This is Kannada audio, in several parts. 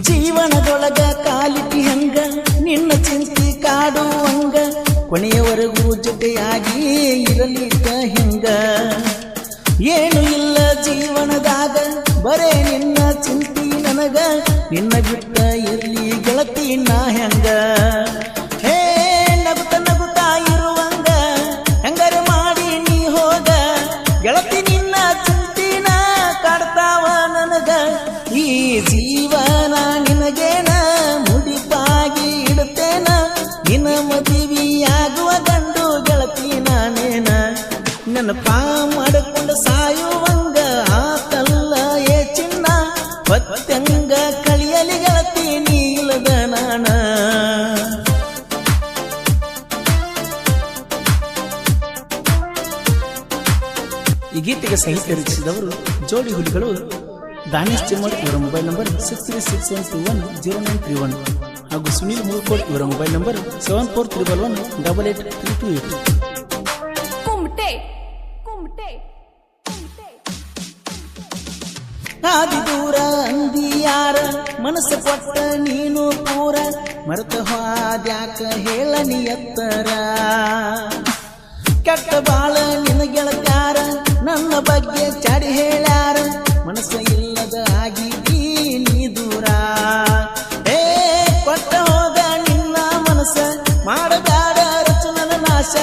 ಜೀವನದೊಳಗ ಕಾಲಿಟಿ ಹಂಗ ನಿನ್ನ ಚಿಂತಿ ಕಾಡುವಂಗ ಕೊನೆಯವರೆಗೂ ಜೊತೆಯಾಗಿ ಇರಲಿಕ್ಕ ಹಿಂಗ ಏನು ಇಲ್ಲ ಜೀವನದಾಗ ಬರೇ ನಿನ್ನ ಚಿಂತಿ ನನಗ ನಿನ್ನ ಬಿಟ್ಟ ಇರ್ಲಿ ಗೆಳತಿ ನಾ ಹೆಂಗ ಹೇ ನಗುತ್ತ ನಗುತ್ತಾ ಇರುವಂಗ ಹೆಂಗಾರ ಮಾಡಿ ನೀ ಹೋಗ ಗೆಳತಿ ನಿನ್ನ ಚಿಂತಿನ ಕಾಡ್ತಾವ ನನಗ ಈ ಜೀವನ ನಿನಗೇನ ಮುಡಿಪಾಗಿ ಇಡುತ್ತೇನ ನಿನ್ನ ಮದುವೆಯಾಗುವ ಗಂಡು ಗೆಳತಿ ನಾನೇನ ನೆನಪ ಮಾಡಿಕೊಂಡು ಸಾಯುವಂಗ ಆತಲ್ಲ ಏ ಚಿನ್ನ ಹೊತ್ತಂಗ ಕಳಿಯಲಿ ಗೆಳತಿ ನೀಲದ ನಾಣ ಈ ಗೀತೆಗೆ ಸಾಹಿತ್ಯ ರಚಿಸಿದವರು ಜೋಡಿ ಹುಲಿಗಳು ದಾನೇಶ್ ಚಿಮ್ಮಡ್ ಇವರ ಮೊಬೈಲ್ ನಂಬರ್ 6361210931 ಹಾಗೂ ಸುನೀಲ್ ಮೂರ್ಕೋಡ್ ಇವರ ಮೊಬೈಲ್ ನಂಬರ್ 7431188328. ಆದಿ ದೂರ ಅಂದಿಯಾರ ಮನಸ್ಸು ಕೊಟ್ಟ ನೀನು ಪೂರ ಮರೆತ ಹಾದ್ಯಾಕ ಹೇಳನಿ ಎತ್ತರ ಕೆಟ್ಟ ಬಾಳ ನಿನ ಗೆಳತ್ಯಾರ ನನ್ನ ಬಗ್ಗೆ ಚಾಡಿ ಹೇಳ್ಯಾರ ಮನಸ್ಸು ಇಲ್ಲದ ಆಗಿ ನೀ ದೂರ ಏ ಕೊಟ್ಟ ಹೋಗ ನಿನ್ನ ಮನಸ್ಸ ಮಾಡದಾಡ ರಚನದ ನಾಶ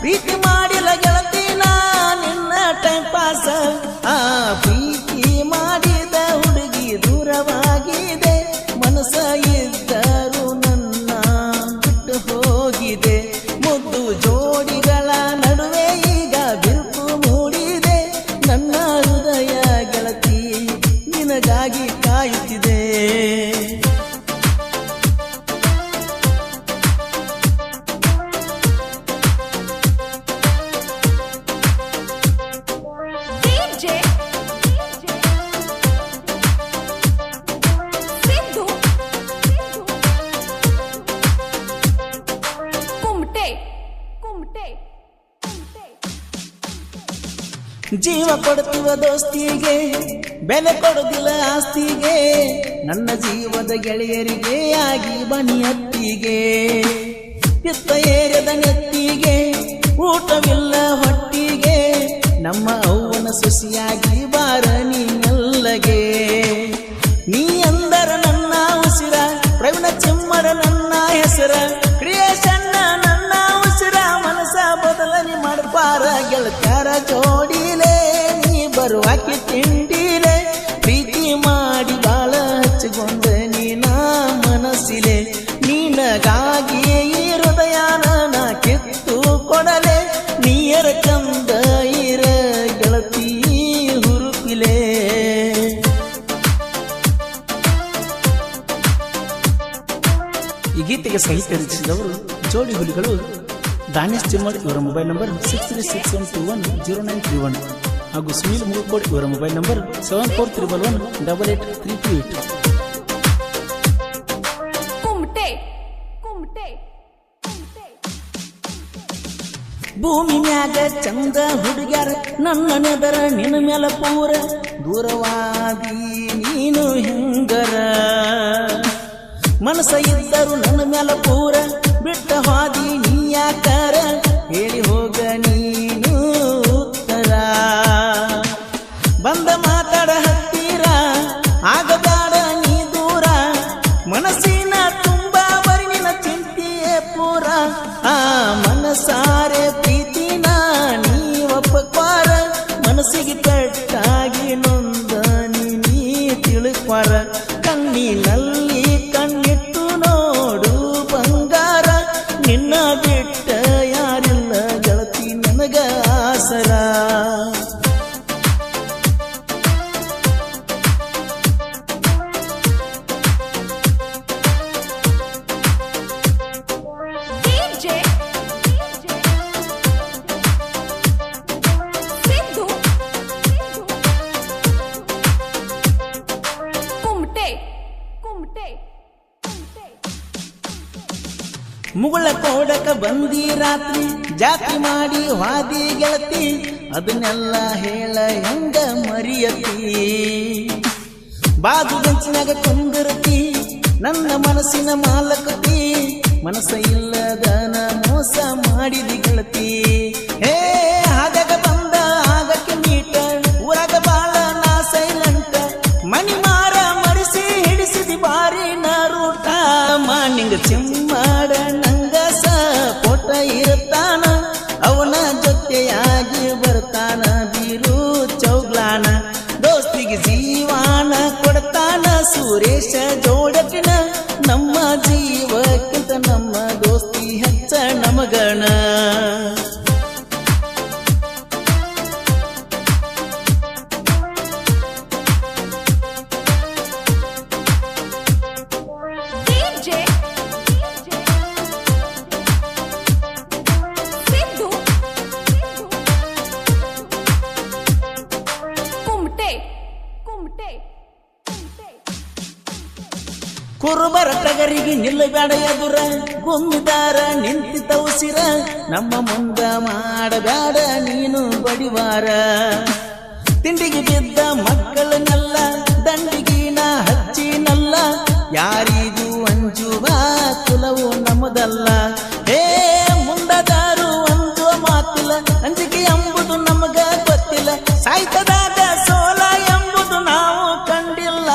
ಪ್ರೀತಿ ಮಾಡಿಲ್ಲ ಗೆಳತಿನ ನಿನ್ನ ಟೈಮ್ ಪಾಸ ಆ ಪ್ರೀತಿ ಮಾಡಿದ ಹುಡುಗಿ ದೂರವಾಗಿದೆ ಮನಸ್ಸ ಇದ್ದರು ನನ್ನ ಬಿಟ್ಟು ಹೋಗಿದೆ ಮುದ್ದು ಜೋಡಿಗಳ ನಡುವೆ ಈಗ ಬಿರುಕು ಮೂಡಿದೆ ನನ್ನ ಹೃದಯ ಗೆಳತಿ ನಿನಗಾಗಿ ಕಾಯುತ್ತಿದೆ ಜೀವ ಕೊಡುತ್ತುವ ದೋಸ್ತಿಗೆ ಬೆಲೆ ಕೊಡುದಿಲ್ಲ ಆಸ್ತಿಗೆ ನನ್ನ ಜೀವದ ಗೆಳೆಯರಿಗೆ ಆಗಿ ಬನಿ ಹತ್ತಿಗೆ ಪಿತ್ತ ಏರದ ನೆತ್ತಿಗೆ ಊಟವಿಲ್ಲ ಹೊಟ್ಟಿಗೆ ನಮ್ಮ ಅವ್ವನ ಸೊಸಿಯಾಗಿ ಬಾರ ನೀನಲ್ಲಗೆ ನೀ ಅಂದರ ನನ್ನ ಉಸಿರ ಪ್ರವೀಣ ಚಿಮ್ಮರ ನನ್ನ ಹೆಸರ ಕ್ರಿಯೇಷನ್ ನನ್ನ ಉಸಿರ ಮನಸ ಬದಲನೆ ಮಾಡಬಾರ ಗೆಳತ್ಯಾರ ಜೋಡಿಲೆ ನೀ ಬರುವಾಕಿ ತಿಂಡಿಲೆ ಪ್ರೀತಿ ಮಾಡಿ ಬಾಳ ಹಚ್ಚಿಕೊಂಡ ನೀನ ಮನಸ್ಸಿಲೆ ನೀನಗಾಗಿ ಈ ಹೃದಯನ ನಾ ಕಿತ್ತು ಕೊಡಲೆ ನೀಯರ ಕಂದ ಇರ ಗೆಳತಿ ಹುರುಪಿಲೆ ಈ ಗೀತೆಗೆ ಸಾಹಿತ್ಯ ರಚಿಸಿದವರು ಜೋಡಿ ಹುಲಿಗಳು ದಾನೇಶ್ ಚಿಮ್ಮಡ್ ಇವರ ಮೊಬೈಲ್ ನಂಬರ್ 6361210931 ಹಾಗೂ ಸುನೀಲ್ ಮೂರ್ಕೋಡ್ ಇವರ ಮೊಬೈಲ್ ನಂಬರ್ 7431188328. ಭೂಮಿ ಮ್ಯಾಗ ಚಂದ ಹುಡುಗ್ಯಾರ ನನ್ನ ನೆದರ ನಿನ್ನ ಮೇಲ ಪೂರ ದೂರವಾದಿ ನೀನು ಹೆಂಗರ ಮನಸ್ಸ ಇದ್ದರು ನನ್ನ ಮೇಲ ಪೂರ ಬಿಟ್ಟ ಹಾದಿ ನೀ ಯಾಕಾರ ಹೇಳಿ ಹೋಗ ನೀನು ಉತ್ತರ ಬಂದ ಮಾತಾಡ ಹತ್ತಿರ ಆಗದಾಡ ನೀ ದೂರ ಮನಸ್ಸಿನ ತುಂಬಾ ಬರಿ ನಿನ್ನ ಚಿಂತೆಯೇ ಪೂರ ಆ ಮನಸಾರೆ ಪ್ರೀತಿನ ನೀ ಒಪ್ಪಕ್ವಾರ ಮನಸ್ಸಿಗೆ ಪೆಟ್ಟಾಗಿ ನೊಂದ ನೀ ತಿಳುಕ್ವಾರ ಕಣ್ಣಿನಲ್ಲಿ ಕಣ್ಣಿಟ್ಟು ನೋಡು ಬಂಗಾರ ನಿನ್ನ ಬಿಟ್ಟ ಯಾರಿಲ್ಲ ಗೆಳತಿ ನನಗ ಆಸರ ಮುಗುಳ ಕೋಡಕ ಬಂದಿ ರಾತ್ರಿ ಜಾತಿ ಮಾಡಿ ಹಾದಿ ಗೆಳತಿ ಅದನ್ನೆಲ್ಲ ಹೇಳ ಹೆಂಗ ಮರಿಯತಿ ಬಾಜು ಬೆಂಚಿನಾಗ ಕುಂದಿರ್ತಿ ನನ್ನ ಮನಸ್ಸಿನ ಮಾಲಕತಿ ಮನಸ್ಸ ಇಲ್ಲದನ ಮೋಸ ಮಾಡಿದಿ ಗೆಳತಿ ಹೇ ಹಾದಾಗ ಬಂದ ಆಗಕ್ಕೆ ಮೀಟ ಊರಾಗ ಬಾಳ ನಾ ಸೈಲೆಂಟ ಮನಿ ಮಾರ ಮರಿಸಿ ಹಿಡಿಸಿದಿ ಬಾರಿ ನರೂಟ ಮಾನಿಂಗ ಚಿಮ್ಮಾಡ ನಂಗಸ ಪೋಟ ಇರುತ್ತಾನ ಅವನ ಜೊತೆಯಾಗಿ ಬರ್ತಾನ ಬೀರು ಚೌಗ್ಲಾನ ದೋಸ್ತಿಗೆ ಜೀವಾನ ಕೊಡ್ತಾನ ಸುರೇಶ ಜೋಡಟಿನ ನಮ್ಮ ಜೀವಕ್ಕಿಂತ ನಮ್ಮ ದೋಸ್ತಿ ಹೆಚ್ಚ ನಮಗಣ ಕುರುಬರ ಟಗರಿಗೆ ನಿಲ್ಲಬೇಡ ಎದುರ ಗುಮ್ಮಿದಾರ ನಿಂತಿತ ಉಸಿರ ನಮ್ಮ ಮುಂದ ಮಾಡಬೇಡ ನೀನು ಬಡಿವಾರ ತಿಂಡಿಗೆ ಬಿದ್ದ ಮಕ್ಕಳನ್ನೆಲ್ಲ ದಂಡಿಗಿನ ಹಚ್ಚಿನಲ್ಲ ಯಾರಿಗೂ ಅಂಜುವ ಕುಲವು ನಮ್ಮದಲ್ಲ ಹೇ ಮುಂದದಾರು ಅಂಜುವ ಮಾತಿಲ್ಲ ಅಂಜಿಕೆ ಎಂಬುದು ನಮಗ ಗೊತ್ತಿಲ್ಲ ಸಾಯ್ತದಾಗ ಸೋಲ ಎಂಬುದು ನಾವು ಕಂಡಿಲ್ಲ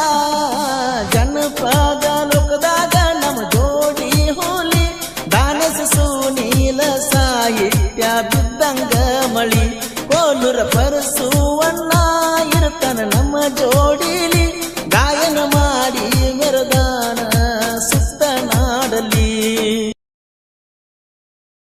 ಜನಪದ ಲೋಕದಾಗ ನಮ್ಮ ಜೋಡಿ ಹೋಲಿ ದಾನಸ ಸುನೀಲ ಸಾಹಿತ್ಯ ಬಿದ್ದಂಗ ಮಳಿ ಕೋಲುರ ಪರಸುವನ್ನ ಇರ್ತಾನ ನಮ್ಮ ಜೋಡಿ